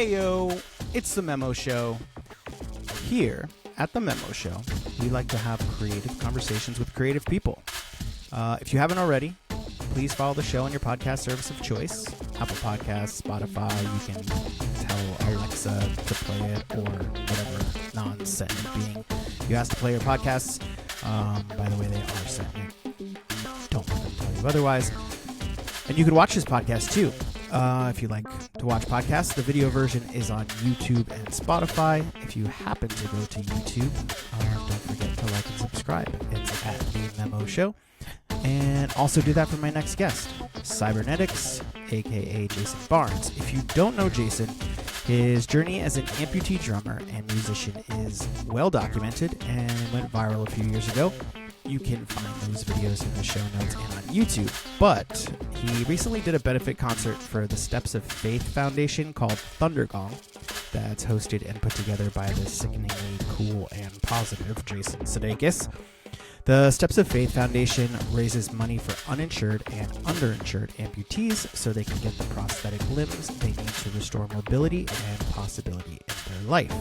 Ayo, it's the Memo Show. Here at the Memo Show, we like to have creative conversations with creative people. If you haven't already, please follow the show on your podcast service of choice. Apple Podcasts, Spotify, you can tell Alexa to play it or whatever non-sentient being you ask to play your podcasts. By the way, they are sentient. Don't let them tell you otherwise. And you can watch this podcast too. If you like to watch podcasts, the video version is on YouTube and Spotify. If you happen to go to YouTube, don't forget to like and subscribe. It's at The Memo Show. And also do that for my next guest, Cybernetics, aka Jason Barnes. If you don't know Jason, his journey as an amputee drummer and musician is well documented and went viral a few years ago. You can find those videos in the show notes and on YouTube. But he recently did a benefit concert for the Steps of Faith Foundation called Thundergong that's hosted and put together by the sickeningly cool and positive Jason Sudeikis. The Steps of Faith Foundation raises money for uninsured and underinsured amputees so they can get the prosthetic limbs they need to restore mobility and possibility in their life.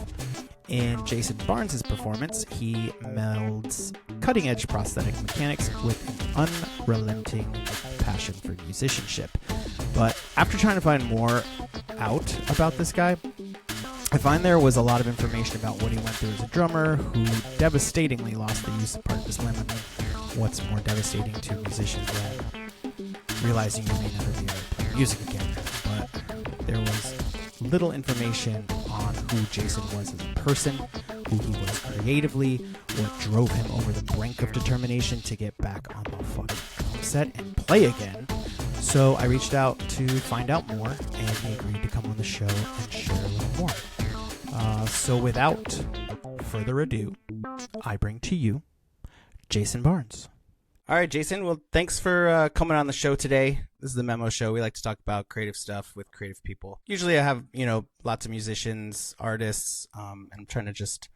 In Jason Barnes' performance, he melds cutting-edge prosthetic mechanics with an unrelenting passion for musicianship. But after trying to find more out about this guy, I find there was a lot of information about what he went through as a drummer who devastatingly lost the use of part of his limb. I mean, what's more devastating to musicians than realizing you may never be able to play music again? But there was little information on who Jason was as a person, who he was creatively, what drove him over the brink of determination to get back on the fucking drum set and play again. So I reached out to find out more, and he agreed to come on the show and share a little more. So without further ado, I bring to you Jason Barnes. All right, Jason. Well, thanks for coming on the show today. This is the Memo Show. We like to talk about creative stuff with creative people. Usually I have, lots of musicians, artists. I'm trying to just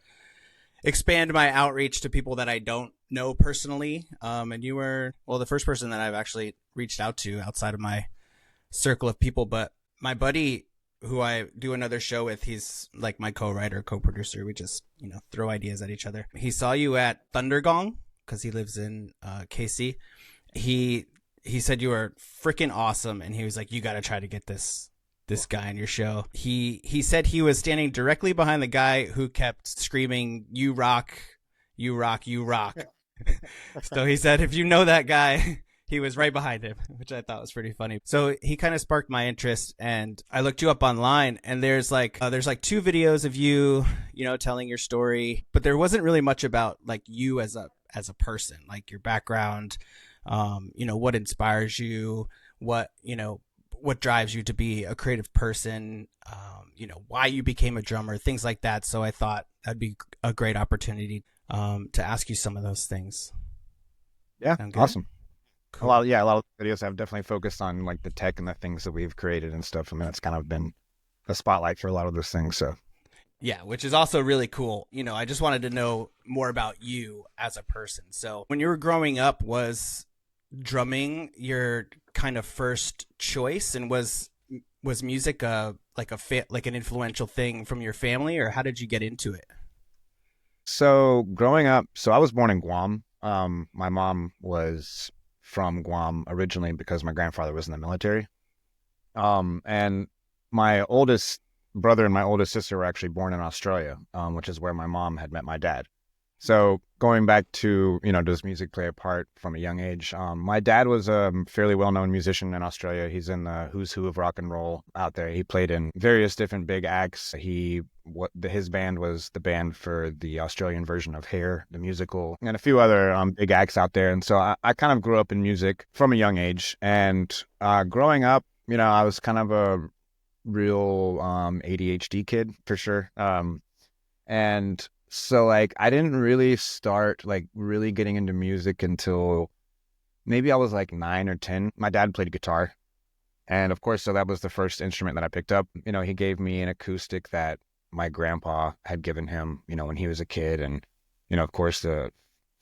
expand my outreach to people that I don't know personally. And you were, the first person that I've actually reached out to outside of my circle of people. But my buddy, who I do another show with, he's like my co-writer, co-producer. We just, throw ideas at each other. He saw you at Thundergong because he lives in KC. He said you were freaking awesome, and he was like, you got to try to get this guy on your show. He said he was standing directly behind the guy who kept screaming, you rock, you rock, you rock. So he said, if you know that guy, he was right behind him, which I thought was pretty funny. So he kind of sparked my interest, and I looked you up online, and there's like 2 videos of you, telling your story, but there wasn't really much about like you as a person, like your background, what inspires you, what drives you to be a creative person, why you became a drummer, things like that. So I thought that'd be a great opportunity to ask you some of those things. Yeah, awesome. Cool. A lot of videos have definitely focused on like the tech and the things that we've created and stuff. I mean, that's kind of been a spotlight for a lot of those things. So yeah, which is also really cool. I just wanted to know more about you as a person. So when you were growing up, was drumming your kind of first choice, and was music like an influential thing from your family, or how did you get into it? So growing up, I was born in Guam. My mom was from Guam originally because my grandfather was in the military. And my oldest brother and my oldest sister were actually born in Australia, which is where my mom had met my dad. So going back to, does music play a part from a young age? My dad was a fairly well-known musician in Australia. He's in the who's who of rock and roll out there. He played in various different big acts. His band was the band for the Australian version of Hair, the musical, and a few other big acts out there. And so I kind of grew up in music from a young age. And growing up, I was kind of a real ADHD kid for sure. And so like I didn't really start like really getting into music until maybe I was like 9 or 10. My dad played guitar. And of course, so that was the first instrument that I picked up. He gave me an acoustic that my grandpa had given him, when he was a kid. And, of course, the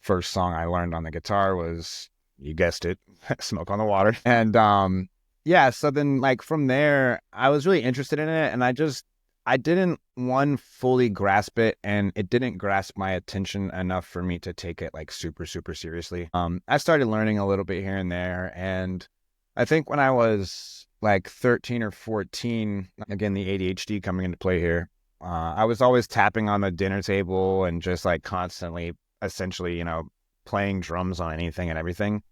first song I learned on the guitar was, you guessed it, Smoke on the Water. And, so then like from there, I was really interested in it. And I just I didn't one fully grasp it, and it didn't grasp my attention enough for me to take it like super super seriously. I started learning a little bit here and there, and I think when I was like 13 or 14, again the ADHD coming into play here, I was always tapping on the dinner table and just like constantly, essentially, playing drums on anything and everything.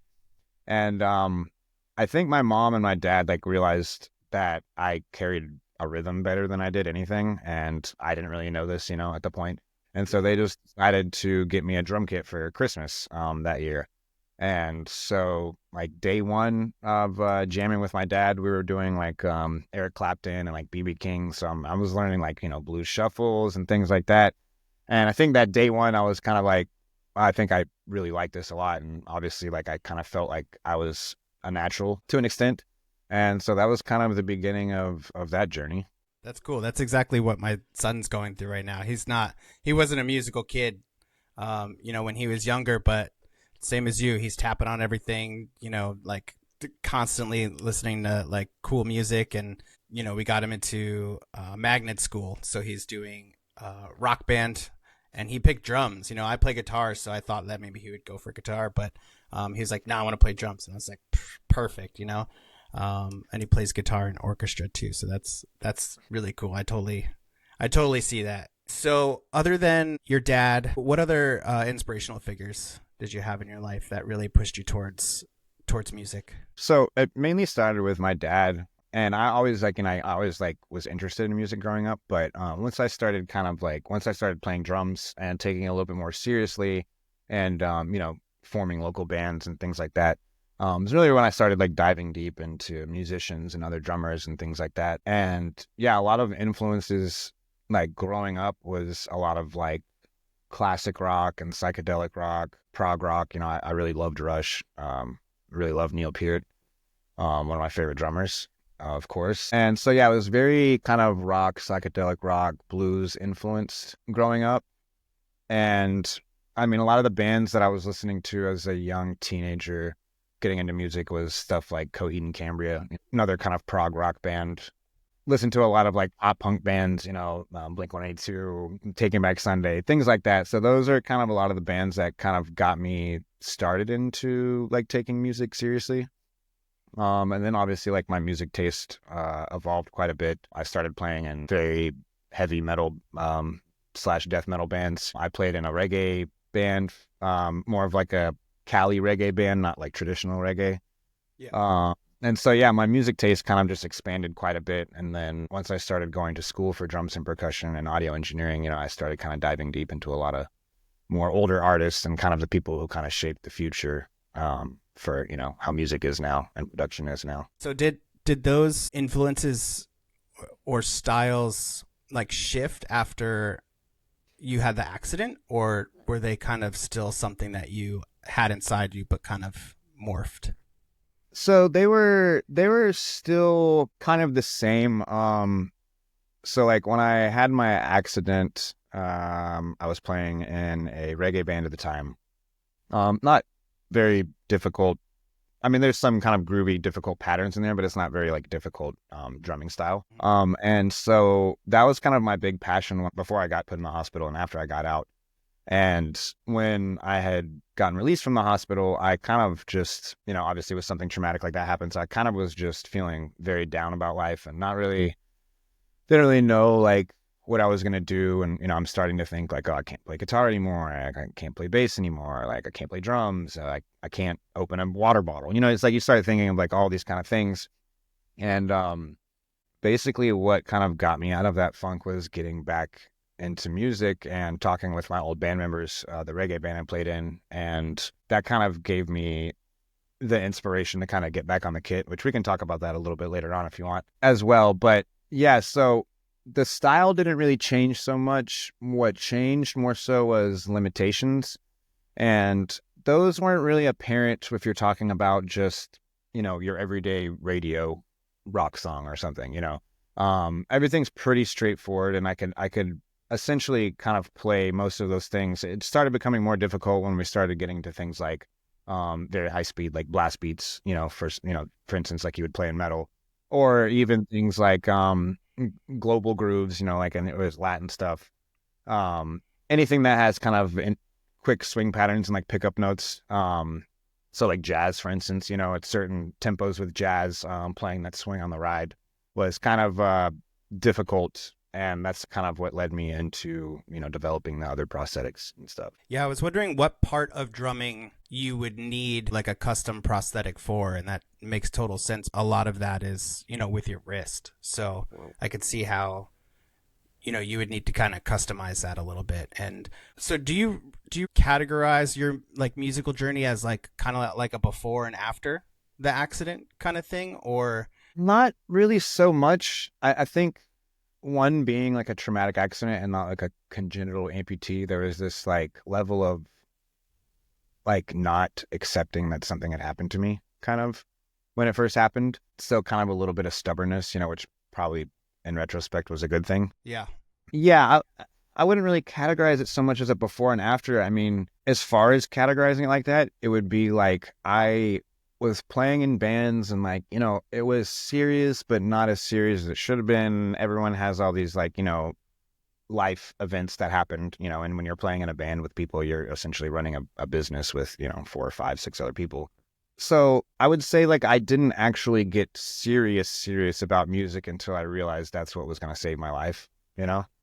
And I think my mom and my dad like realized that I carried a rhythm better than I did anything, and I didn't really know this, at the point. And so they just decided to get me a drum kit for Christmas that year. And so like day one of jamming with my dad, we were doing like Eric Clapton and like BB King. So I was learning like, blues shuffles and things like that. And I think that day one, I was kind of like, I think I really like this a lot. And obviously, like, I kind of felt like I was a natural to an extent. And so that was kind of the beginning of that journey. That's cool. That's exactly what my son's going through right now. He wasn't a musical kid, when he was younger, but same as you, he's tapping on everything, like constantly listening to like cool music. And, we got him into magnet school. So he's doing rock band, and he picked drums. I play guitar, so I thought that maybe he would go for guitar, but he was like, "No, I want to play drums." And I was like, "Perfect," And he plays guitar in orchestra too, so that's really cool. I totally see that. So, other than your dad, what other inspirational figures did you have in your life that really pushed you towards music? So it mainly started with my dad. And I always was interested in music growing up. But once I started playing drums and taking it a little bit more seriously, and forming local bands and things like that, it's really when I started like diving deep into musicians and other drummers and things like that. And yeah, a lot of influences like growing up was a lot of like classic rock and psychedelic rock, prog rock. I really loved Rush. Really loved Neil Peart, one of my favorite drummers, of course. And so yeah, it was very kind of rock, psychedelic rock, blues influenced growing up. And I mean, a lot of the bands that I was listening to as a young teenager getting into music was stuff like Coheed and Cambria, another kind of prog rock band. Listened to a lot of like pop punk bands, Blink-182, Taking Back Sunday, things like that. So those are kind of a lot of the bands that kind of got me started into like taking music seriously. And then obviously like my music taste evolved quite a bit. I started playing in very heavy metal / death metal bands. I played in a reggae band, more of like a Cali reggae band, not like traditional reggae. Yeah. And so, yeah, my music taste kind of just expanded quite a bit. And then once I started going to school for drums and percussion and audio engineering, I started kind of diving deep into a lot of more older artists and kind of the people who kind of shaped the future for, how music is now and production is now. So did those influences or styles like shift after you had the accident, or were they kind of still something that you had inside you but kind of morphed? So they were still kind of the same. So like when I had my accident, I was playing in a reggae band at the time. Not very difficult. I mean, there's some kind of groovy, difficult patterns in there, but it's not very like difficult drumming style. And so that was kind of my big passion before I got put in the hospital and after I got out. And when I had gotten released from the hospital, I kind of just, obviously with something traumatic like that happens, I kind of was just feeling very down about life and didn't really know like what I was going to do. And, I'm starting to think like, oh, I can't play guitar anymore. I can't play bass anymore. Like I can't play drums. I can't open a water bottle. It's like you start thinking of like all these kind of things. And basically what kind of got me out of that funk was getting back into music and talking with my old band members, the reggae band I played in. And that kind of gave me the inspiration to kind of get back on the kit, which we can talk about that a little bit later on if you want as well. But yeah, so the style didn't really change so much. What changed more so was limitations. And those weren't really apparent if you're talking about just, your everyday radio rock song or something, everything's pretty straightforward, and I could essentially kind of play most of those things. It started becoming more difficult when we started getting to things like very high speed, like blast beats, for instance, like you would play in metal, or even things like, global grooves, like, and it was Latin stuff. Anything that has kind of quick swing patterns and like pickup notes. So like jazz, for instance, at certain tempos with jazz, playing that swing on the ride was kind of difficult. And that's kind of what led me into, developing the other prosthetics and stuff. Yeah, I was wondering what part of drumming you would need like a custom prosthetic for, and that makes total sense. A lot of that is, with your wrist. So I could see how, you would need to kind of customize that a little bit. And so do you categorize your like musical journey as like kind of like a before and after the accident kind of thing, or? Not really so much. I think one being like a traumatic accident and not like a congenital amputee, there was this like level of like not accepting that something had happened to me kind of when it first happened. So kind of a little bit of stubbornness, which probably in retrospect was a good thing. Yeah. Yeah. I wouldn't really categorize it so much as a before and after. I mean, as far as categorizing it like that, it would be like I was playing in bands and like, it was serious, but not as serious as it should have been. Everyone has all these like, life events that happened, and when you're playing in a band with people, you're essentially running a business with, 4 or 5, 6 other people. So I would say like I didn't actually get serious about music until I realized that's what was going to save my life,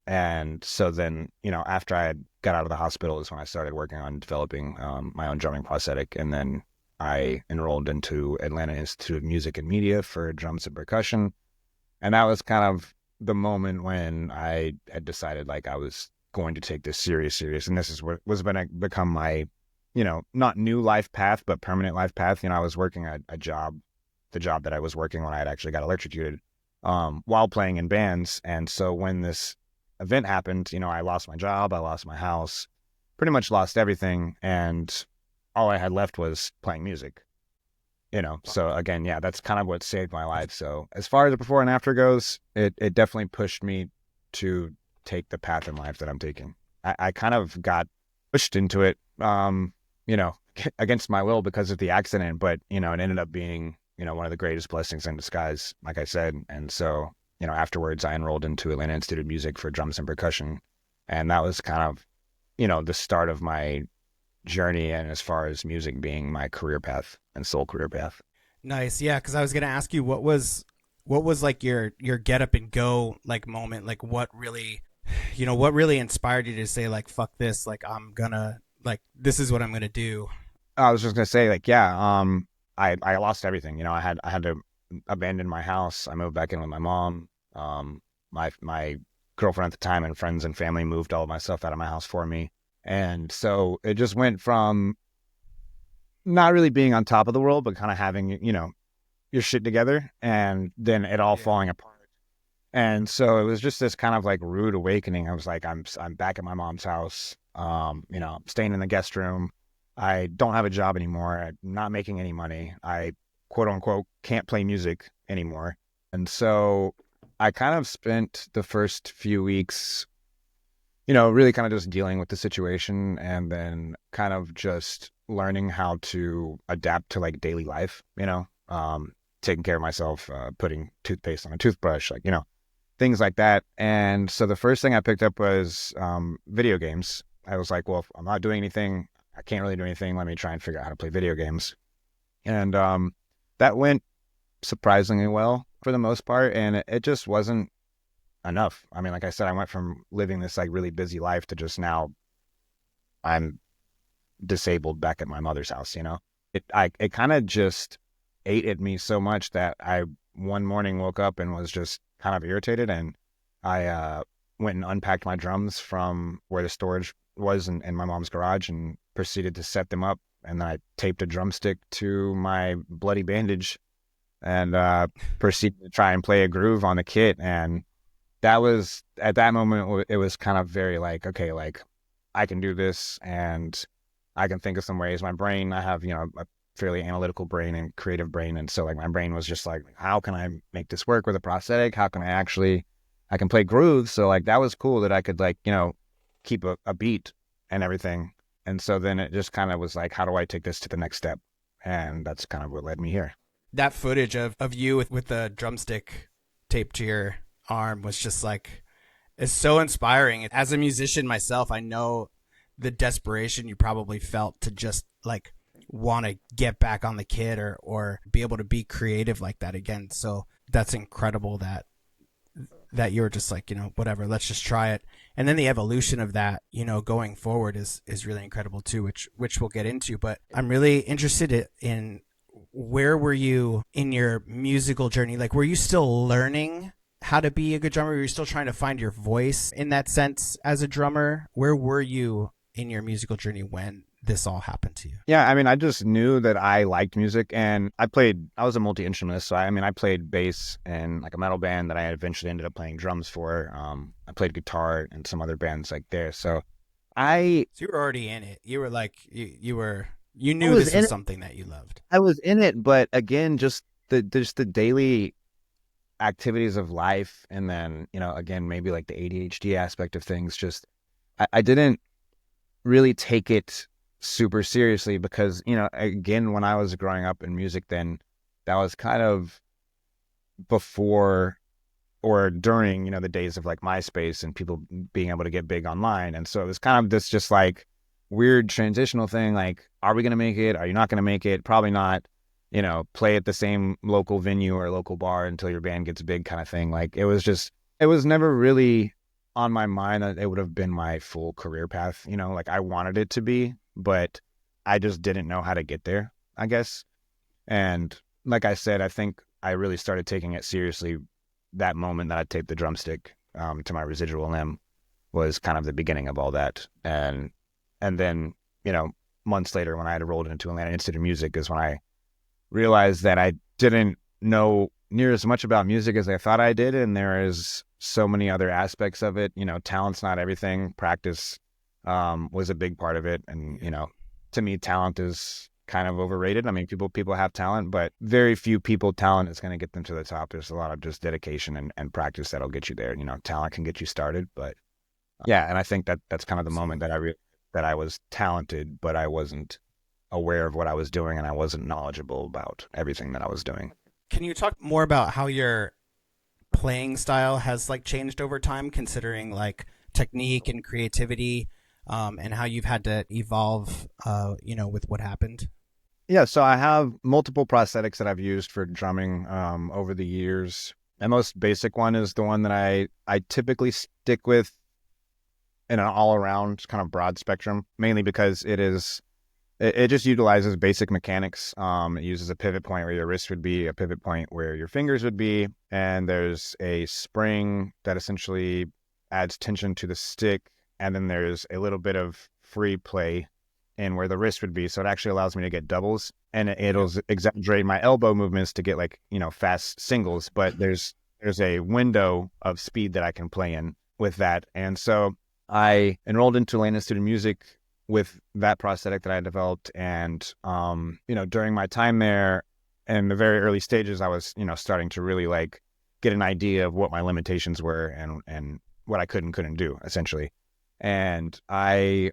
And so then, after I had got out of the hospital is when I started working on developing my own drumming prosthetic. And then I enrolled into Atlanta Institute of Music and Media for drums and percussion. And that was kind of the moment when I had decided like I was going to take this serious. And this is what was going to become my, not new life path, but permanent life path. I was working a job, the job that I was working when I had actually got electrocuted while playing in bands. And so when this event happened, I lost my job, I lost my house, pretty much lost everything. And all I had left was playing music, So again, yeah, that's kind of what saved my life. So as far as the before and after goes, it definitely pushed me to take the path in life that I'm taking. I kind of got pushed into it, against my will because of the accident, but, it ended up being, one of the greatest blessings in disguise, like I said. And so, afterwards I enrolled into Atlanta Institute of Music for drums and percussion. And that was kind of, the start of my journey, and as far as music being my career path and sole career path. Nice. Yeah, because I was gonna ask you what was like your get up and go like moment, like what really inspired you to say like fuck this, like I'm gonna like this is what I'm gonna do. I was just gonna say like I lost everything. I had to abandon my house. I moved back in with my mom. My girlfriend at the time and friends and family moved all of my stuff out of my house for me. And so it just went from not really being on top of the world, but kind of having, your shit together, and then it all falling apart. And so it was just this kind of like rude awakening. I was like, I'm back at my mom's house, staying in the guest room. I don't have a job anymore. I'm not making any money. I quote unquote can't play music anymore. And so I kind of spent the first few weeks really kind of just dealing with the situation, and then kind of just learning how to adapt to like daily life, taking care of myself, putting toothpaste on a toothbrush, like, things like that. And so the first thing I picked up was video games. I was like, well, if I'm not doing anything, I can't really do anything. Let me try and figure out how to play video games. And that went surprisingly well for the most part. And it just wasn't enough. I mean, like I said, I went from living this like really busy life to just now I'm disabled back at my mother's house. It kind of just ate at me so much that I one morning woke up and was just kind of irritated, and I went and unpacked my drums from where the storage was in my mom's garage and proceeded to set them up. And then I taped a drumstick to my bloody bandage and proceeded to try and play a groove on the kit. And that was, at that moment, it was kind of very like, okay, like I can do this and I can think of some ways. My brain, I have, a fairly analytical brain and creative brain. And so like my brain was just like, how can I make this work with a prosthetic? How can I can play grooves. So like, that was cool that I could like, keep a beat and everything. And so then it just kind of was like, how do I take this to the next step? And that's kind of what led me here. That footage of you with the drumstick taped to your arm was just like, it's so inspiring. As a musician myself, I know the desperation you probably felt to just like want to get back on the kit or be able to be creative like that again. So that's incredible that you were just like, whatever, let's just try it. And then the evolution of that, going forward is really incredible too, which we'll get into. But I'm really interested in where were you in your musical journey? Like, were you still learning how to be a good drummer? Were you still trying to find your voice in that sense as a drummer? Where were you in your musical journey when this all happened to you? Yeah, I mean, I just knew that I liked music, and I was a multi-instrumentist. So I played bass in like a metal band that I eventually ended up playing drums for. I played guitar in some other bands like there. So you were already in it. You were like, you knew this was something that you loved. I was in it, but again, just the daily activities of life, and then, again, maybe like the ADHD aspect of things, just I didn't really take it super seriously because, again, when I was growing up in music, then that was kind of before or during, the days of like MySpace and people being able to get big online. And so it was kind of this just like weird transitional thing. Like, are we going to make it? Are you not going to make it? Probably not. Play at the same local venue or local bar until your band gets big kind of thing. Like, it was never really on my mind that it would have been my full career path. Like, I wanted it to be, but I just didn't know how to get there, I guess. And like I said, I think I really started taking it seriously that moment that I taped the drumstick to my residual limb was kind of the beginning of all that. And then, months later when I had rolled into Atlanta Institute of Music is when I realized that I didn't know near as much about music as I thought I did. And there is so many other aspects of it. Talent's not everything. Practice was a big part of it. And, to me, talent is kind of overrated. I mean, people have talent, but very few people talent is going to get them to the top. There's a lot of just dedication and practice that'll get you there. Talent can get you started, but yeah. And I think that's kind of the moment that that I was talented, but I wasn't aware of what I was doing, and I wasn't knowledgeable about everything that I was doing. Can you talk more about how your playing style has like changed over time, considering like technique and creativity, and how you've had to evolve, with what happened? Yeah, so I have multiple prosthetics that I've used for drumming over the years. The most basic one is the one that I typically stick with in an all-around kind of broad spectrum, mainly because it just utilizes basic mechanics. It uses a pivot point where your wrist would be, a pivot point where your fingers would be, and there's a spring that essentially adds tension to the stick, and then there's a little bit of free play in where the wrist would be. So it actually allows me to get doubles, and it'll exaggerate my elbow movements to get like, fast singles, but there's a window of speed that I can play in with that. And so I enrolled into Atlanta Institute of Music with that prosthetic that I developed. And, during my time there in the very early stages, I was, starting to really like get an idea of what my limitations were and what I could and couldn't do, essentially. And I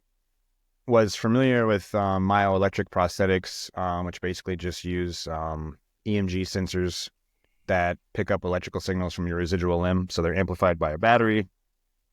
was familiar with myoelectric prosthetics, which basically just use EMG sensors that pick up electrical signals from your residual limb. So they're amplified by a battery.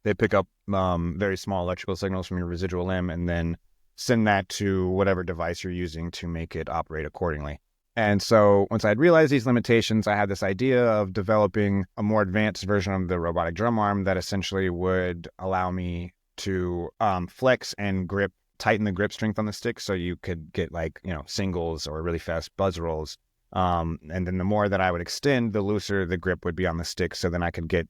They pick up very small electrical signals from your residual limb and then send that to whatever device you're using to make it operate accordingly. And so once I'd realized these limitations, I had this idea of developing a more advanced version of the robotic drum arm that essentially would allow me to flex and tighten the grip strength on the stick, so you could get like, singles or really fast buzz rolls. And then the more that I would extend, the looser the grip would be on the stick. So then I could get,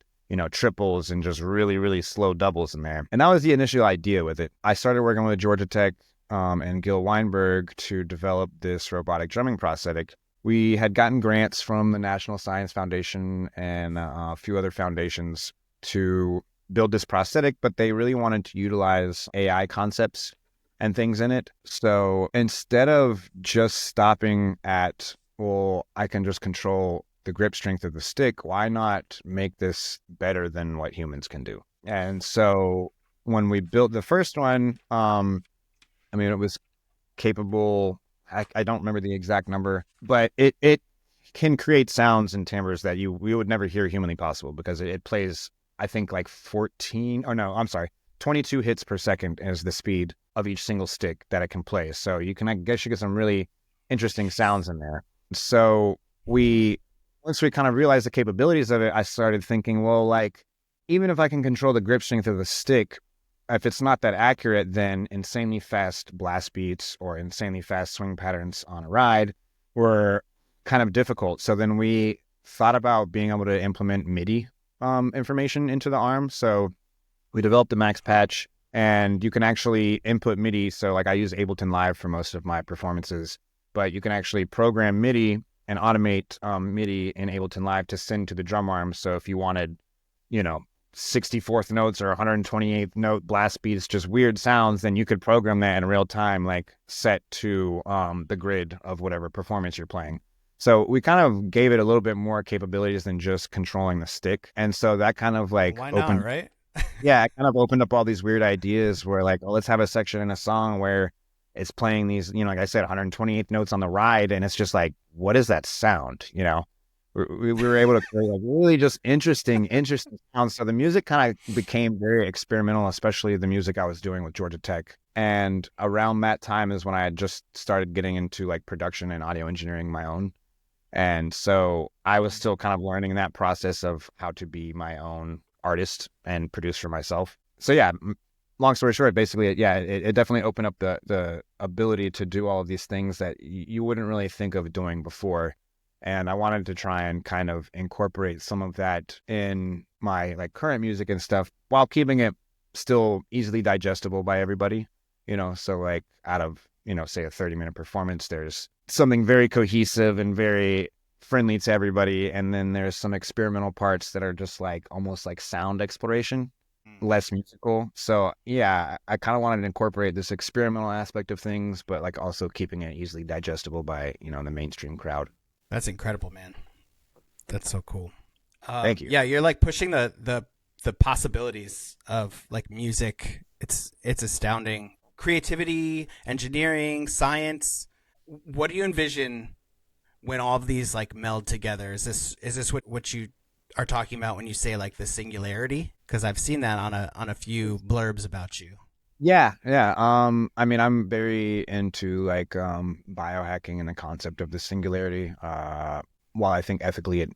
triples and just really, really slow doubles in there. And that was the initial idea with it. I started working with Georgia Tech and Gil Weinberg to develop this robotic drumming prosthetic. We had gotten grants from the National Science Foundation and a few other foundations to build this prosthetic, but they really wanted to utilize AI concepts and things in it. So instead of just stopping at, well, I can just control the grip strength of the stick, why not make this better than what humans can do? And so when we built the first one, it was capable. I don't remember the exact number, but it can create sounds and timbres that we would never hear humanly possible, because it plays, I think, like 22 hits per second is the speed of each single stick that it can play. So I guess you get some really interesting sounds in there. So once we kind of realized the capabilities of it, I started thinking, well, like, even if I can control the grip strength of the stick, if it's not that accurate, then insanely fast blast beats or insanely fast swing patterns on a ride were kind of difficult. So then we thought about being able to implement MIDI information into the arm. So we developed a Max Patch, and you can actually input MIDI. So like I use Ableton Live for most of my performances, but you can actually program MIDI and automate MIDI in Ableton Live to send to the drum arm. So if you wanted, 64th notes or 128th note blast beats, just weird sounds, then you could program that in real time, like set to the grid of whatever performance you're playing. So we kind of gave it a little bit more capabilities than just controlling the stick. And so that kind of like Why not, right? Yeah, it kind of opened up all these weird ideas where like, oh, let's have a section in a song where it's playing these, like I said, 128th notes on the ride. And it's just like, what is that sound? We were able to create like really just interesting sounds. So the music kind of became very experimental, especially the music I was doing with Georgia Tech. And around that time is when I had just started getting into like production and audio engineering my own. And so I was still kind of learning that process of how to be my own artist and produce for myself. So yeah, long story short, basically, it definitely opened up the ability to do all of these things that you wouldn't really think of doing before. And I wanted to try and kind of incorporate some of that in my like current music and stuff while keeping it still easily digestible by everybody, so like out of, say a 30-minute performance, there's something very cohesive and very friendly to everybody. And then there's some experimental parts that are just like almost like sound exploration, less musical. So yeah, I kind of wanted to incorporate this experimental aspect of things, but like also keeping it easily digestible by, the mainstream crowd. That's incredible, man. That's so cool. Thank you. Yeah, you're like pushing the possibilities of like music. It's astounding. Creativity, engineering, science. What do you envision when all of these like meld together? Is this what you are talking about when you say like the singularity? Because I've seen that on a few blurbs about you. Yeah. I mean, I'm very into like biohacking and the concept of the singularity. While I think ethically it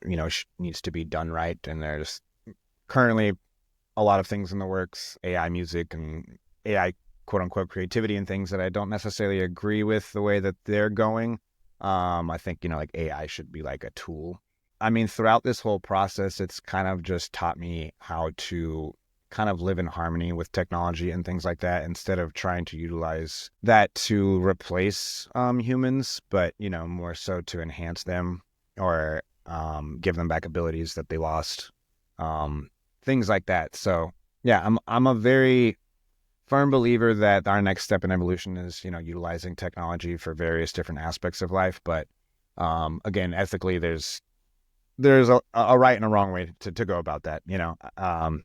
needs to be done right, and there's currently a lot of things in the works, AI music and AI quote unquote creativity and things that I don't necessarily agree with the way that they're going. I think like AI should be like a tool. I mean, throughout this whole process, it's kind of just taught me how to kind of live in harmony with technology and things like that, instead of trying to utilize that to replace humans, but more so to enhance them or give them back abilities that they lost, things like that. So yeah, I'm a very firm believer that our next step in evolution is utilizing technology for various different aspects of life, but again, ethically, there's a right and a wrong way to go about that.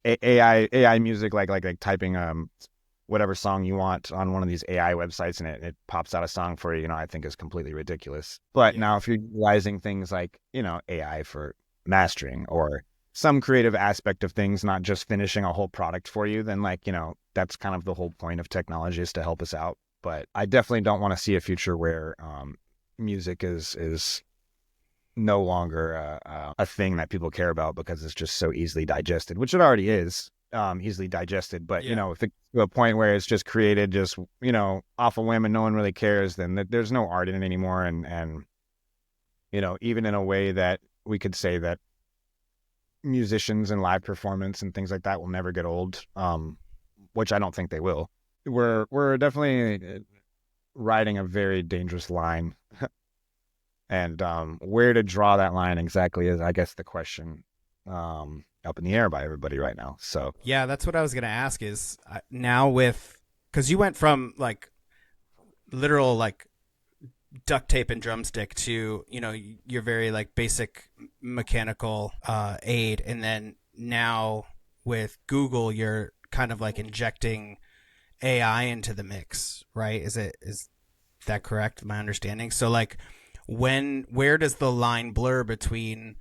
AI music, like typing whatever song you want on one of these AI websites and it pops out a song for you, I think is completely ridiculous. But now if you're utilizing things like, AI for mastering or some creative aspect of things, not just finishing a whole product for you, then like, that's kind of the whole point of technology, is to help us out. But I definitely don't want to see a future where music is no longer a thing that people care about because it's just so easily digested, which it already is easily digested. But, if it's to a point where it's just created just, off a whim and no one really cares, then there's no art in it anymore. And, even in a way that we could say that musicians and live performance and things like that will never get old, which I don't think they will. We're definitely riding a very dangerous line. And where to draw that line exactly is, I guess, the question up in the air by everybody right now. So yeah, that's what I was gonna ask. Is now because you went from like literal like duct tape and drumstick to your very like basic mechanical aid, and then now with Google, you're kind of like injecting AI into the mix, right? Is that correct? My understanding. So like, where does the line blur between,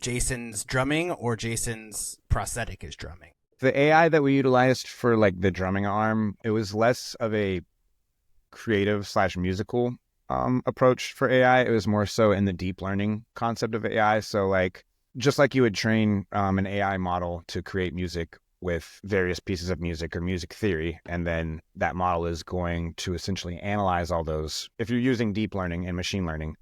Jason's drumming or Jason's prosthetic is drumming? The AI that we utilized for like the drumming arm, it was less of a creative slash musical approach for AI. It was more so in the deep learning concept of AI. So like, just like you would train an AI model to create music with various pieces of music or music theory, and then that model is going to essentially analyze all those. If you're using deep learning and machine learning,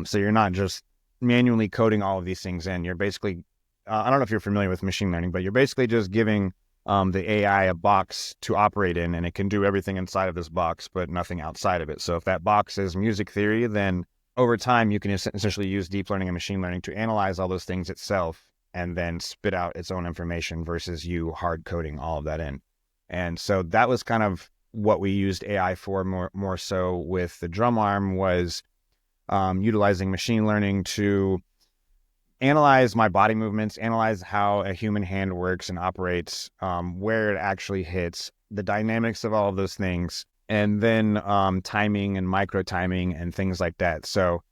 so you're not just manually coding all of these things in, you're basically, I don't know if you're familiar with machine learning, but you're basically just giving the AI a box to operate in, and it can do everything inside of this box, but nothing outside of it. So if that box is music theory, then over time, you can essentially use deep learning and machine learning to analyze all those things itself and then spit out its own information versus you hard coding all of that in. And so that was kind of what we used AI for more so with the drum arm, was utilizing machine learning to analyze my body movements, analyze how a human hand works and operates, where it actually hits, the dynamics of all of those things, and then timing and micro timing and things like that. So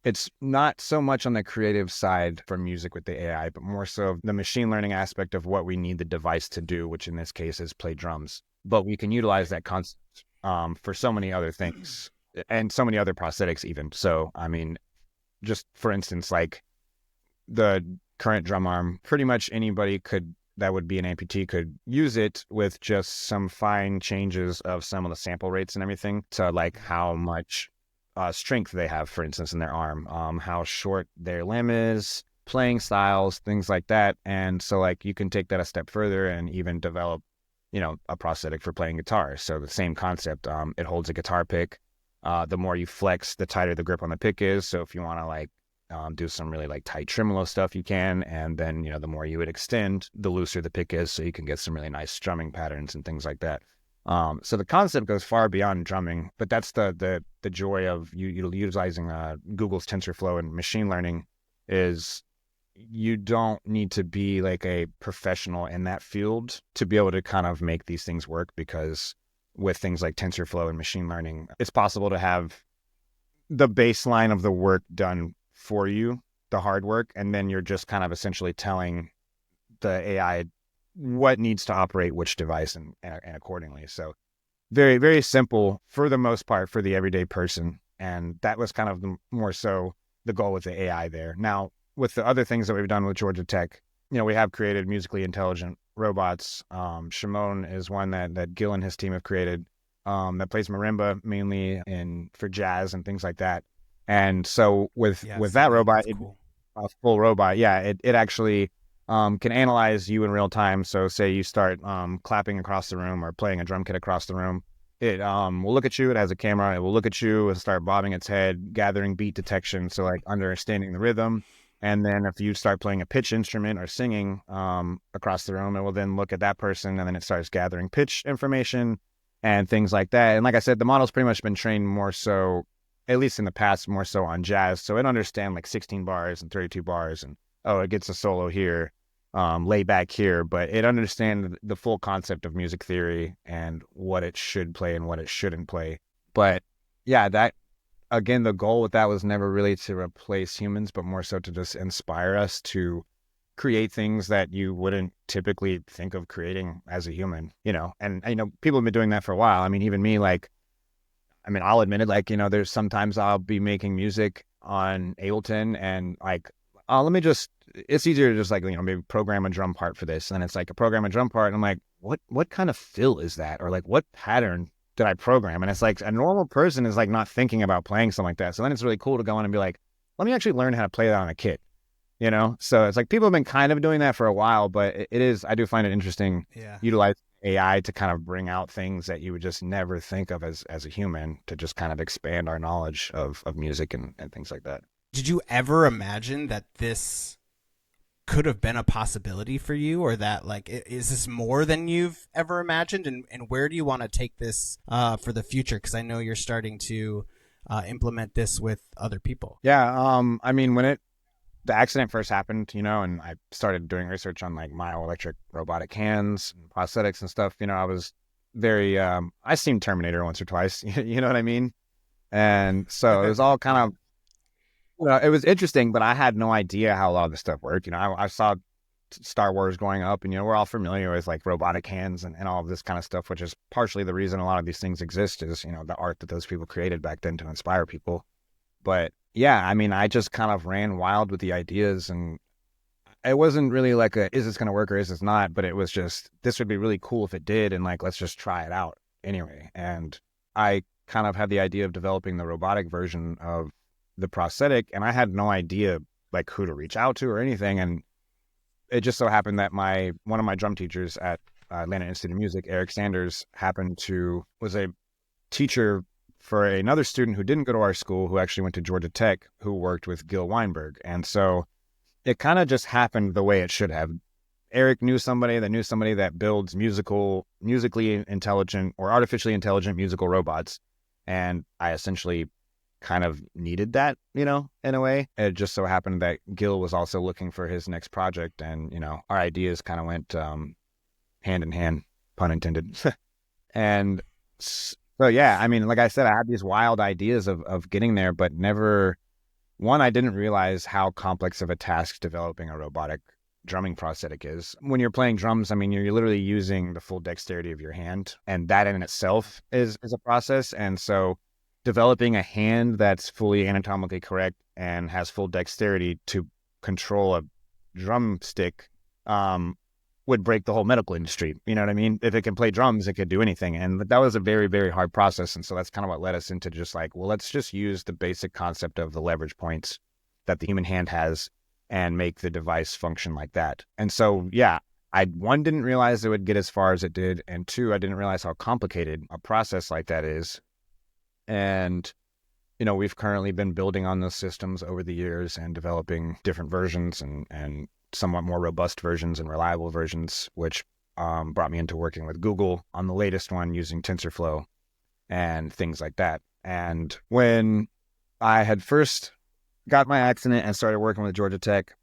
it's not so much on the creative side for music with the AI, but more so the machine learning aspect of what we need the device to do, which in this case is play drums. But we can utilize that concept for so many other things and so many other prosthetics even. So, I mean, just for instance, like the current drum arm, pretty much anybody that would be an amputee could use it with just some fine changes of some of the sample rates and everything to like how much strength they have, for instance, in their arm, how short their limb is, playing styles, things like that. And so like you can take that a step further and even develop, a prosthetic for playing guitar. So the same concept, it holds a guitar pick. The more you flex, the tighter the grip on the pick is. So if you want to like do some really like tight tremolo stuff, you can. And then, the more you would extend, the looser the pick is. So you can get some really nice strumming patterns and things like that. So the concept goes far beyond drumming, but that's the joy of utilizing Google's TensorFlow and machine learning is you don't need to be like a professional in that field to be able to kind of make these things work, because with things like TensorFlow and machine learning, it's possible to have the baseline of the work done for you, the hard work, and then you're just kind of essentially telling the AI what needs to operate which device and accordingly. So very, very simple for the most part for the everyday person. And that was kind of more so the goal with the AI there. Now, with the other things that we've done with Georgia Tech, we have created musically intelligent robots. Shimon is one that Gil and his team have created that plays marimba mainly for jazz and things like that. And so with that robot, cool. A full robot, it actually can analyze you in real time. So say you start clapping across the room or playing a drum kit across the room, it will look at you. It has a camera. It will look at you and start bobbing its head, gathering beat detection. So like understanding the rhythm. And then if you start playing a pitch instrument or singing across the room, it will then look at that person, and then it starts gathering pitch information and things like that. And like I said, the model's pretty much been trained more so, at least in the past, more so on jazz. So it understands like 16 bars and 32 bars, and it gets a solo here, lay back here, but it understands the full concept of music theory and what it should play and what it shouldn't play. But yeah, that, again, the goal with that was never really to replace humans, but more so to just inspire us to create things that you wouldn't typically think of creating as a human, and people have been doing that for a while. I mean, even me, I'll admit it, there's sometimes I'll be making music on Ableton and it's easier to just maybe program a drum part for this. And then it's like a program a drum part. And I'm like, what kind of fill is that? Or like, what pattern did I program? And it's like a normal person is like not thinking about playing something like that. So then it's really cool to go in and be like, let me actually learn how to play that on a kit, So it's like people have been kind of doing that for a while, but I do find it interesting utilize AI to kind of bring out things that you would just never think of as a human, to just kind of expand our knowledge of music and things like that. Did you ever imagine that this could have been a possibility for you, or that is this more than you've ever imagined, and where do you want to take this for the future? Because I know you're starting to implement this with other people. When the accident first happened, and I started doing research on like myoelectric robotic hands and prosthetics and stuff, I was very I seen Terminator once or twice, you know what I mean? And so it was all kind of it was interesting, but I had no idea how a lot of this stuff worked. I saw Star Wars growing up, and we're all familiar with like robotic hands and all of this kind of stuff, which is partially the reason a lot of these things exist is the art that those people created back then to inspire people. But yeah, I mean, I just kind of ran wild with the ideas, and it wasn't really like is this going to work or is this not, but it was just, this would be really cool if it did, and like, let's just try it out anyway. And I kind of had the idea of developing the robotic version of the prosthetic, and I had no idea like who to reach out to or anything. And it just so happened that one of my drum teachers at Atlanta Institute of Music, Eric Sanders, was a teacher for another student who didn't go to our school, who actually went to Georgia Tech, who worked with Gil Weinberg. And so it kind of just happened the way it should have. Eric knew somebody that builds musically intelligent or artificially intelligent musical robots. And I essentially kind of needed that, in a way. It just so happened that Gil was also looking for his next project, and, our ideas kind of went hand in hand, pun intended. And so, yeah, I mean, like I said, I had these wild ideas of getting there, but never, one, I didn't realize how complex of a task developing a robotic drumming prosthetic is. When you're playing drums, I mean, you're literally using the full dexterity of your hand, and that in itself is a process. And so developing a hand that's fully anatomically correct and has full dexterity to control a drumstick would break the whole medical industry. You know what I mean? If it can play drums, it could do anything. And that was a very, very hard process. And so that's kind of what led us into just like, well, let's just use the basic concept of the leverage points that the human hand has and make the device function like that. And so, yeah, I, one, didn't realize it would get as far as it did. And two, I didn't realize how complicated a process like that is. And, we've currently been building on those systems over the years and developing different versions and somewhat more robust versions and reliable versions, which brought me into working with Google on the latest one using TensorFlow and things like that. And when I had first got my accident and started working with Georgia Tech,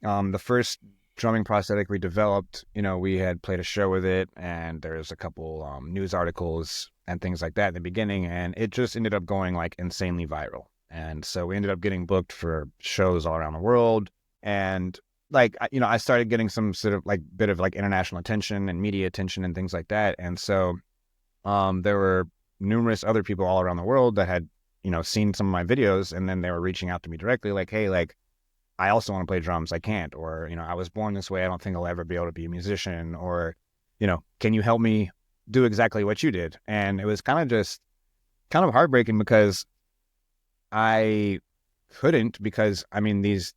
the first drumming prosthetic we developed, we had played a show with it, and there's a couple news articles and things like that in the beginning, and it just ended up going like insanely viral. And so we ended up getting booked for shows all around the world. And like, I started getting some sort of like bit of like international attention and media attention and things like that. And so there were numerous other people all around the world that had, seen some of my videos, and then they were reaching out to me directly like, hey, like, I also want to play drums. I can't. Or, I was born this way. I don't think I'll ever be able to be a musician. Or, can you help me do exactly what you did? And it was kind of heartbreaking because I couldn't, because I mean, these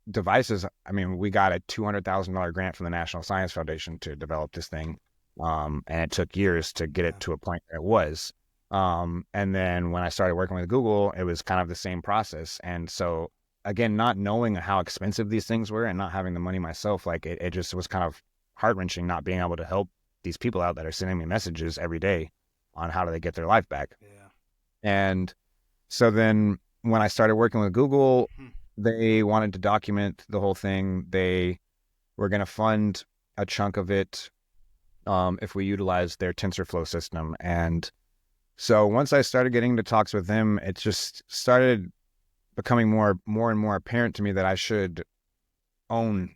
devices, I mean, we got a $200,000 grant from the National Science Foundation to develop this thing. And it took years to get it to a point where it was. And then when I started working with Google, it was kind of the same process. And so again, not knowing how expensive these things were and not having the money myself, like it just was kind of heart-wrenching not being able to help these people out that are sending me messages every day on how do they get their life back. Yeah. And so then when I started working with Google, they wanted to document the whole thing. They were going to fund a chunk of it if we utilized their TensorFlow system. And so once I started getting into talks with them, it just started becoming more and more apparent to me that I should own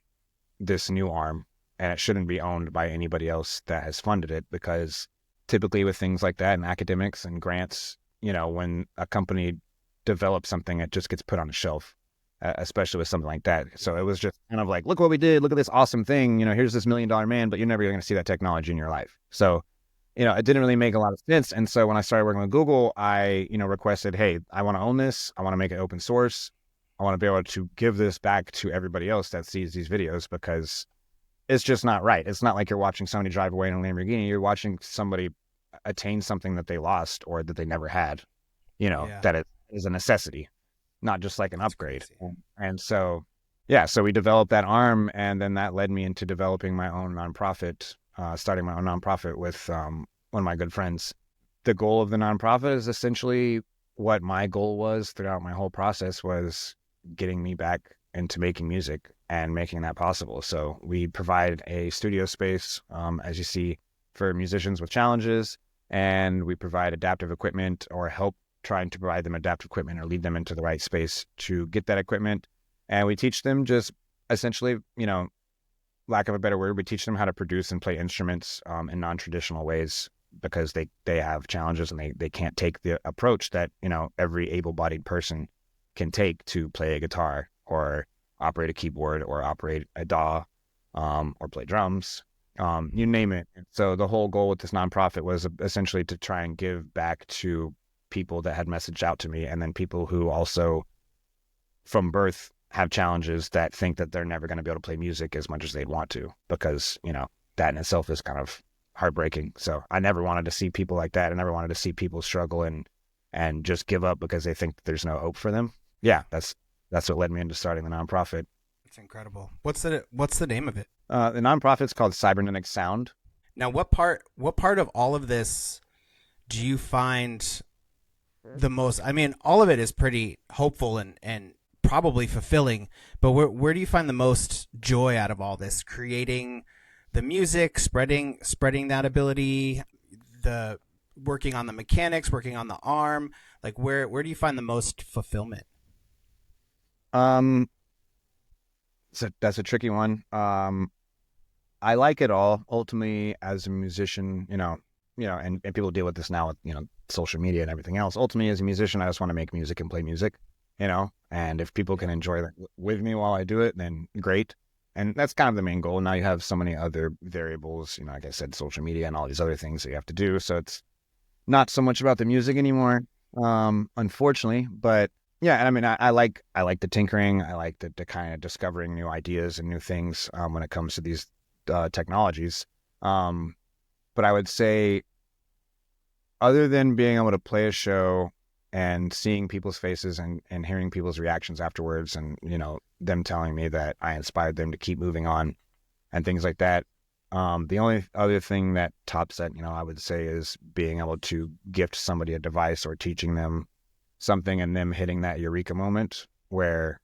this new arm, and it shouldn't be owned by anybody else that has funded it, because typically with things like that and academics and grants, when a company develops something, it just gets put on a shelf, especially with something like that. So it was just kind of like, look what we did, look at this awesome thing, here's this $1 million man, but you're never going to see that technology in your life. So it didn't really make a lot of sense. And so when I started working with Google, I, requested, hey, I want to own this. I want to make it open source. I want to be able to give this back to everybody else that sees these videos, because it's just not right. It's not like you're watching somebody drive away in a Lamborghini. You're watching somebody attain something that they lost or that they never had, that it is a necessity, not just like an upgrade. And so, so we developed that arm, and then that led me into developing my own nonprofit, starting my own nonprofit with one of my good friends. The goal of the nonprofit is essentially what my goal was throughout my whole process, was getting me back into making music and making that possible. So we provide a studio space, as you see, for musicians with challenges, and we provide adaptive equipment or help trying to provide them adaptive equipment or lead them into the right space to get that equipment. And we teach them just essentially, lack of a better word, we teach them how to produce and play instruments in non-traditional ways, because they have challenges and they can't take the approach that, every able-bodied person can take to play a guitar or operate a keyboard or operate a DAW or play drums, you name it. So the whole goal with this nonprofit was essentially to try and give back to people that had messaged out to me, and then people who also from birth have challenges that think that they're never going to be able to play music as much as they'd want to, because, that in itself is kind of heartbreaking. So I never wanted to see people like that. I never wanted to see people struggle and just give up because they think there's no hope for them. Yeah, that's what led me into starting the nonprofit. It's incredible. What's the name of it? The nonprofit's called Cybernetic Sound. Now, what part of all of this do you find the most? I mean, all of it is pretty hopeful and probably fulfilling, but where do you find the most joy out of all this? Creating the music, spreading that ability, the working on the mechanics, working on the arm. Like, where do you find the most fulfillment? So that's a tricky one. I like it all. Ultimately, as a musician, and people deal with this now with, social media and everything else. Ultimately, as a musician, I just want to make music and play music, and if people can enjoy that with me while I do it, then great. And that's kind of the main goal. Now you have so many other variables, like I said, social media and all these other things that you have to do. So it's not so much about the music anymore, unfortunately. But yeah, I mean, I like the tinkering. I like the kind of discovering new ideas and new things when it comes to these technologies. But I would say, other than being able to play a show and seeing people's faces and hearing people's reactions afterwards, and, them telling me that I inspired them to keep moving on and things like that. The only other thing that tops that, I would say, is being able to gift somebody a device or teaching them something and them hitting that eureka moment where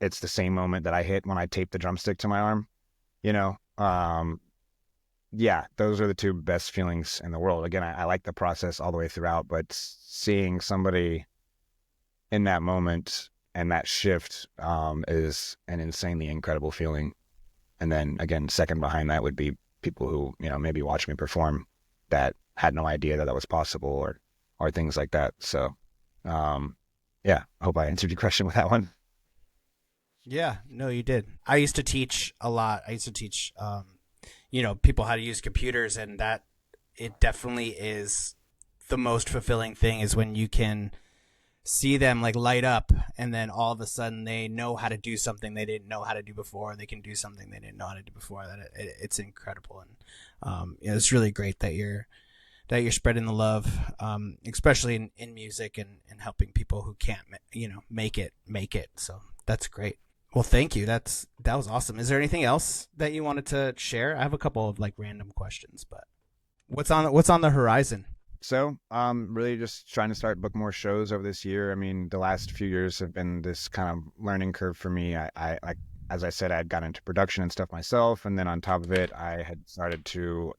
it's the same moment that I hit when I taped the drumstick to my arm, yeah, those are the two best feelings in the world. Again, I like the process all the way throughout, but seeing somebody in that moment and that shift is an insanely incredible feeling. And then again, second behind that would be people who, maybe watch me perform that had no idea that was possible or things like that. So, yeah, I hope I answered your question with that one. Yeah, no, you did. I used to teach a lot. I used to teach, people how to use computers, and that it definitely is the most fulfilling thing, is when you can see them like light up, and then all of a sudden they know how to do something they didn't know how to do before. They can do something they didn't know how to do before. It's incredible, and it's really great that you're spreading the love, especially in music and helping people who can't, make it. So that's great. Well, thank you. That was awesome. Is there anything else that you wanted to share? I have a couple of like random questions, but what's on the horizon? So, really just trying to book more shows over this year. I mean, the last few years have been this kind of learning curve for me. I as I said, I had gotten into production and stuff myself, and then on top of it, I had started to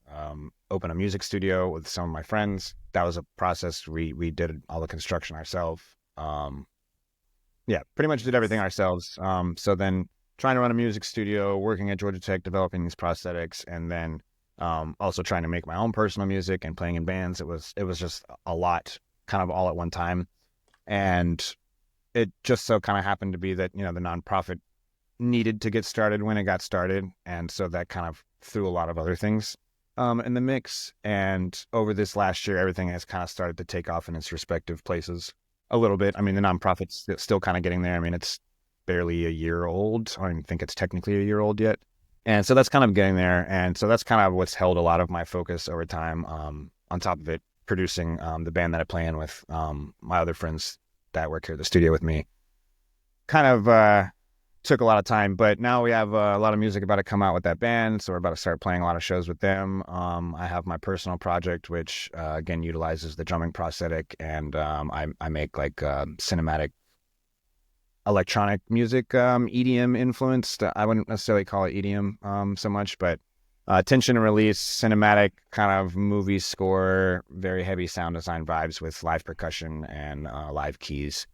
open a music studio with some of my friends. That was a process. We did all the construction ourselves. Yeah, pretty much did everything ourselves. So then trying to run a music studio, working at Georgia Tech, developing these prosthetics, and then also trying to make my own personal music and playing in bands. It was just a lot, kind of all at one time. And it just so kind of happened to be that, the nonprofit needed to get started when it got started. And so that kind of threw a lot of other things in the mix. And over this last year, everything has kind of started to take off in its respective places a little bit. I mean, the nonprofit's still kind of getting there. I mean, it's barely a year old. I don't even think it's technically a year old yet. And so that's kind of getting there. And so that's kind of what's held a lot of my focus over time. On top of it, producing the band that I play in with my other friends that work here at the studio with me. Kind of took a lot of time, but now we have a lot of music about to come out with that band. So we're about to start playing a lot of shows with them. I have my personal project, which again utilizes the drumming prosthetic, and I make like cinematic electronic music, EDM influenced. I wouldn't necessarily call it EDM so much, but tension and release, cinematic kind of movie score, very heavy sound design vibes with live percussion and live keys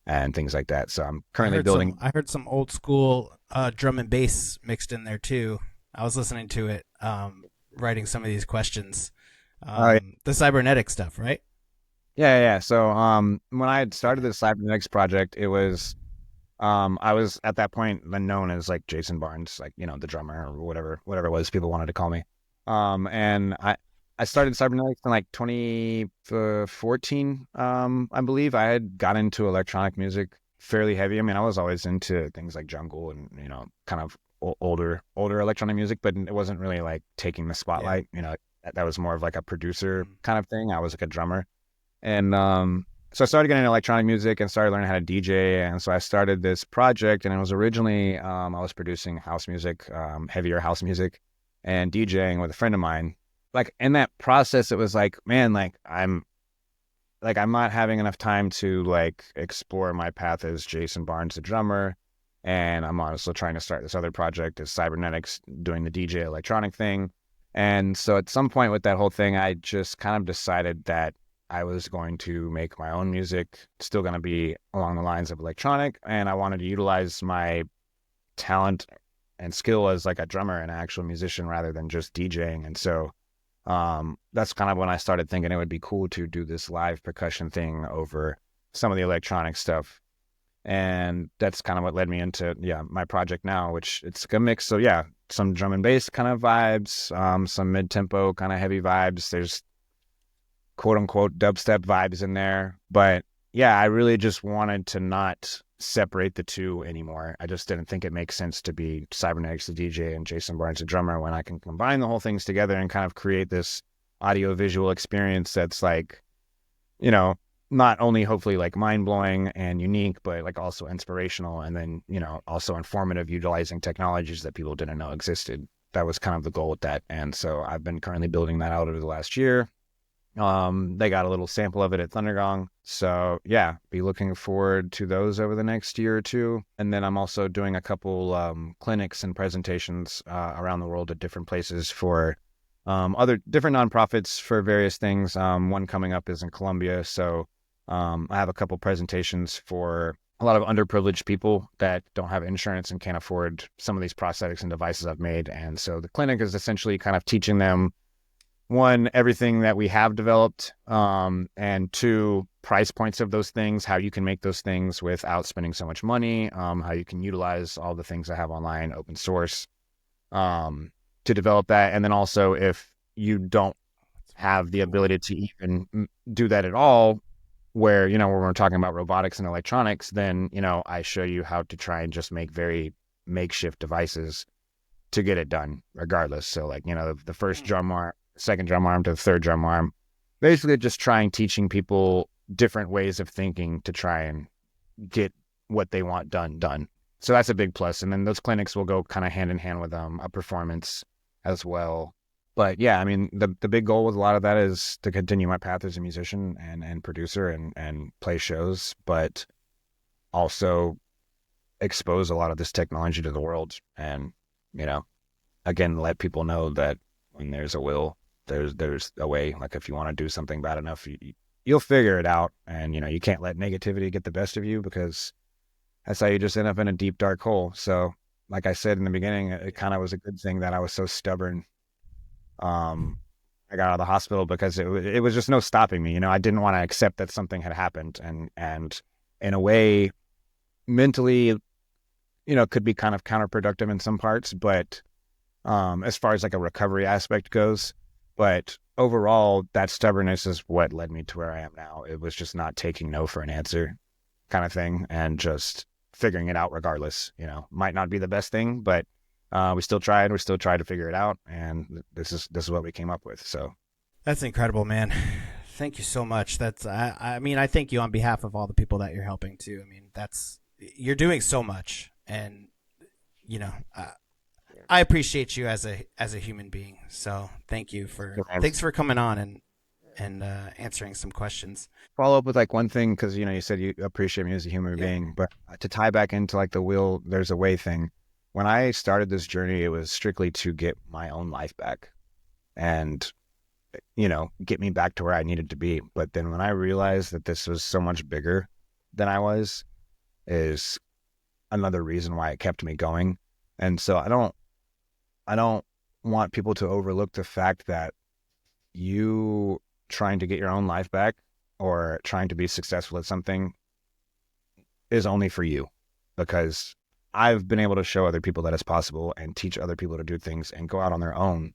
and things like that. So I'm currently building. I heard some old school drum and bass mixed in there too. I was listening to it, writing some of these questions. Yeah. The cybernetic stuff, right? Yeah. So when I had started the Cybernetics project, it was I was at that point known as like Jason Barnes, like, the drummer or whatever it was people wanted to call me. And I started Cybernetics in like 2014. I believe I had got into electronic music fairly heavy. I mean, I was always into things like jungle and, kind of older electronic music, but it wasn't really like taking the spotlight. That was more of like a producer kind of thing. I was like a drummer. And so I started getting into electronic music and started learning how to DJ. And so I started this project, and it was originally I was producing house music, heavier house music, and DJing with a friend of mine. Like in that process, it was like, man, I'm not having enough time to like explore my path as Jason Barnes, the drummer. And I'm also trying to start this other project as Cybernetics, doing the DJ electronic thing. And so at some point with that whole thing, I just kind of decided that I was going to make my own music, still going to be along the lines of electronic, and I wanted to utilize my talent and skill as like a drummer and an actual musician rather than just DJing. And so that's kind of when I started thinking it would be cool to do this live percussion thing over some of the electronic stuff. And that's kind of what led me into my project now, which it's a mix. So some drum and bass kind of vibes, some mid-tempo kind of heavy vibes. There's quote unquote dubstep vibes in there. But I really just wanted to not separate the two anymore. I just didn't think it makes sense to be Cybernetics the DJ and Jason Barnes the drummer when I can combine the whole things together and kind of create this audio visual experience that's like, not only hopefully like mind-blowing and unique, but like also inspirational, and then, also informative, utilizing technologies that people didn't know existed. That was kind of the goal with that. And so I've been currently building that out over the last year. They got a little sample of it at Thundergong. So be looking forward to those over the next year or two. And then I'm also doing a couple clinics and presentations around the world at different places for other different nonprofits for various things. One coming up is in Colombia. So I have a couple presentations for a lot of underprivileged people that don't have insurance and can't afford some of these prosthetics and devices I've made. And so the clinic is essentially kind of teaching them, one, everything that we have developed, and two, price points of those things, how you can make those things without spending so much money, how you can utilize all the things I have online, open source, to develop that. And then also, if you don't have the ability to even do that at all, where, when we're talking about robotics and electronics, then, I show you how to try and just make very makeshift devices to get it done regardless. So like, the first drum arm, second drum arm to the third drum arm, basically just teaching people different ways of thinking to try and get what they want done. So that's a big plus. And then those clinics will go kind of hand in hand with a performance as well. But I mean, the big goal with a lot of that is to continue my path as a musician and producer and play shows, but also expose a lot of this technology to the world and, again, let people know that when there's a will, there's a way. Like if you want to do something bad enough, you'll figure it out. And, you can't let negativity get the best of you, because that's how you just end up in a deep, dark hole. So like I said in the beginning, it kind of was a good thing that I was so stubborn. I got out of the hospital because it was just no stopping me. I didn't want to accept that something had happened, and in a way, mentally, could be kind of counterproductive in some parts, but as far as like a recovery aspect goes. But overall, that stubbornness is what led me to where I am now. It was just not taking no for an answer kind of thing, and just figuring it out regardless. Might not be the best thing, but we still tried. We still tried to figure it out, and this is what we came up with. So that's incredible, man. Thank you so much. I mean, I thank you on behalf of all the people that you're helping too. I mean, you're doing so much, and I appreciate you as a human being. So thanks for coming on and answering some questions. Follow up with like one thing, because you said you appreciate me as a human being, but to tie back into like the will, there's a way thing. when I started this journey, it was strictly to get my own life back and, get me back to where I needed to be. But then when I realized that this was so much bigger than I was, is another reason why it kept me going. And so I don't want people to overlook the fact that you trying to get your own life back or trying to be successful at something is only for you, because I've been able to show other people that it's possible and teach other people to do things and go out on their own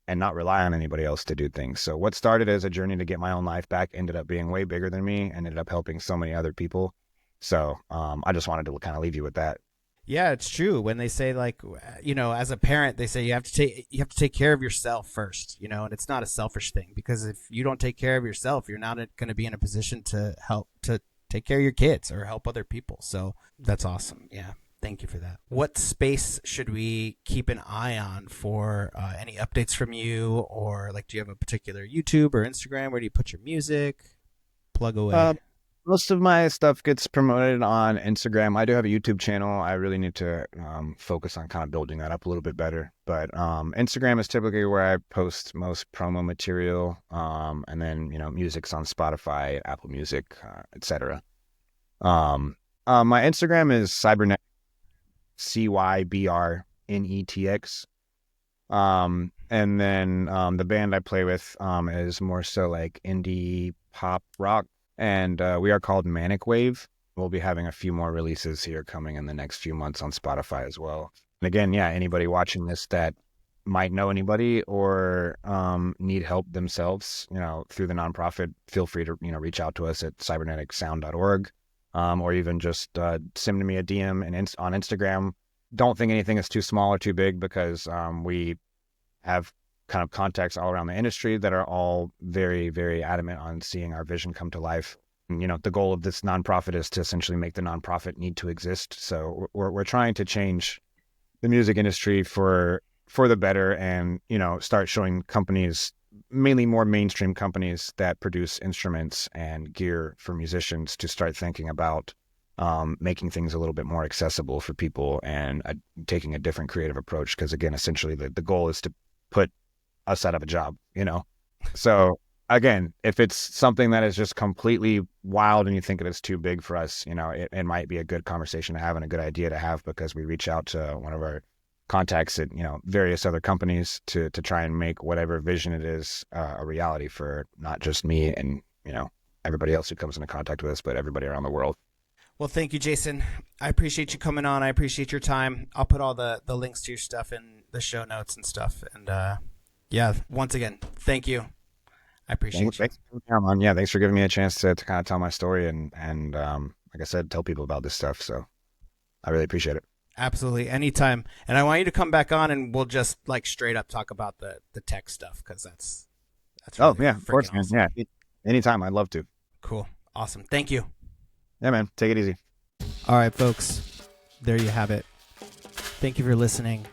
and not rely on anybody else to do things. So what started as a journey to get my own life back ended up being way bigger than me and ended up helping so many other people. So I just wanted to kind of leave you with that. Yeah, it's true. When they say, like, as a parent, they say you have to take care of yourself first, and it's not a selfish thing, because if you don't take care of yourself, you're not going to be in a position to help to take care of your kids or help other people. So that's awesome. Yeah. Thank you for that. What space should we keep an eye on for any updates from you? Or, like, do you have a particular YouTube or Instagram? Where do you put your music? Plug away. Most of my stuff gets promoted on Instagram. I do have a YouTube channel. I really need to focus on kind of building that up a little bit better. But Instagram is typically where I post most promo material. And then, music's on Spotify, Apple Music, etc. My Instagram is Cybernetic, CYBRNETX. And then the band I play with is more so like indie pop rock. And we are called Manic Wave. We'll be having a few more releases here coming in the next few months on Spotify as well. And again, anybody watching this that might know anybody or need help themselves, through the nonprofit, feel free to, reach out to us at cyberneticssound.org, or even just send me a DM on Instagram. Don't think anything is too small or too big, because we have kind of contacts all around the industry that are all very, very adamant on seeing our vision come to life. And, the goal of this nonprofit is to essentially make the nonprofit need to exist. So we're trying to change the music industry for the better, and, start showing companies, mainly more mainstream companies that produce instruments and gear for musicians, to start thinking about making things a little bit more accessible for people and taking a different creative approach. Because again, essentially the goal is to put us out of a job, So again, if it's something that is just completely wild and you think that it's too big for us, it might be a good conversation to have and a good idea to have, because we reach out to one of our contacts at, various other companies to try and make whatever vision it is a reality for not just me and, everybody else who comes into contact with us, but everybody around the world. Well, thank you, Jason. I appreciate you coming on. I appreciate your time. I'll put all the links to your stuff in the show notes and stuff. And once again, thank you. I appreciate you. Thanks for coming on. Yeah, thanks for giving me a chance to kind of tell my story and like I said, tell people about this stuff. So I really appreciate it. Absolutely. Anytime. And I want you to come back on and we'll just like straight up talk about the tech stuff, because that's really of course, man. Awesome. Yeah, anytime. I'd love to. Cool. Awesome. Thank you. Yeah, man. Take it easy. All right, folks. There you have it. Thank you for listening.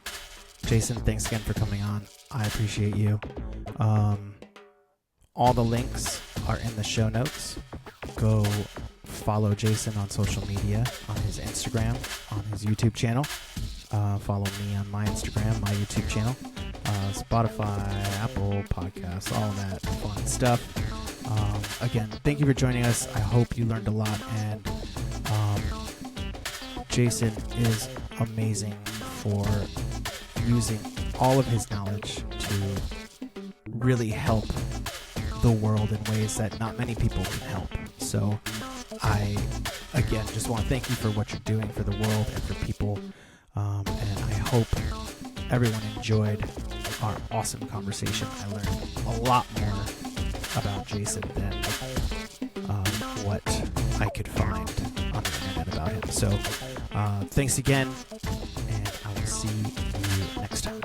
Jason, thanks again for coming on. I appreciate you. All the links are in the show notes. Go follow Jason on social media, on his Instagram, on his YouTube channel. Follow me on my Instagram, my YouTube channel, Spotify, Apple Podcasts, all that fun stuff. Again, thank you for joining us. I hope you learned a lot, and Jason is amazing for using all of his knowledge to really help the world in ways that not many people can help. So I, again, just want to thank you for what you're doing for the world and for people. And I hope everyone enjoyed our awesome conversation. I learned a lot more about Jason than what I could find on the internet about him. So thanks again, and I will see you next time.